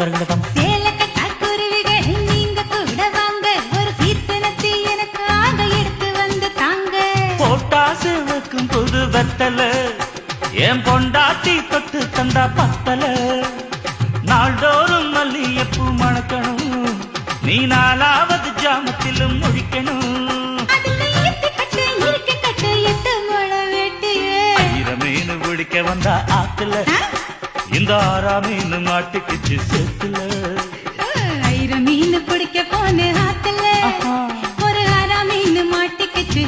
தரங்கடம் சேலக்கட்டா குருவிகள் நீங்க கூட வாங்க ஒரு சீர்திருத்தி எனக்கு ஆக எடுத்து வந்து தாங்க போட்டாசு வைக்கும் புது வெத்தல என் பொண்டாட்டி தொட்டு தந்தா பத்தல நாள்தோறும் மல்லியப்பூ மணக்கணும் நீ நாலாவது ஜாமத்திலும் முழிக்கணும் அதுல ஈட்டி கட்டு இறுக்கி கட்டு எட்டு முழ வெட்டியே மீன் பிடிக்க வந்தா ஆத்துல இந்த ஆறா மீன் மாட்டுக்குச்சு சேத்துல ஆயிரம் மீன் பிடிக்க போன ஆத்துல ஒரு ஆறா மீன் மாட்டிக்கிச்சு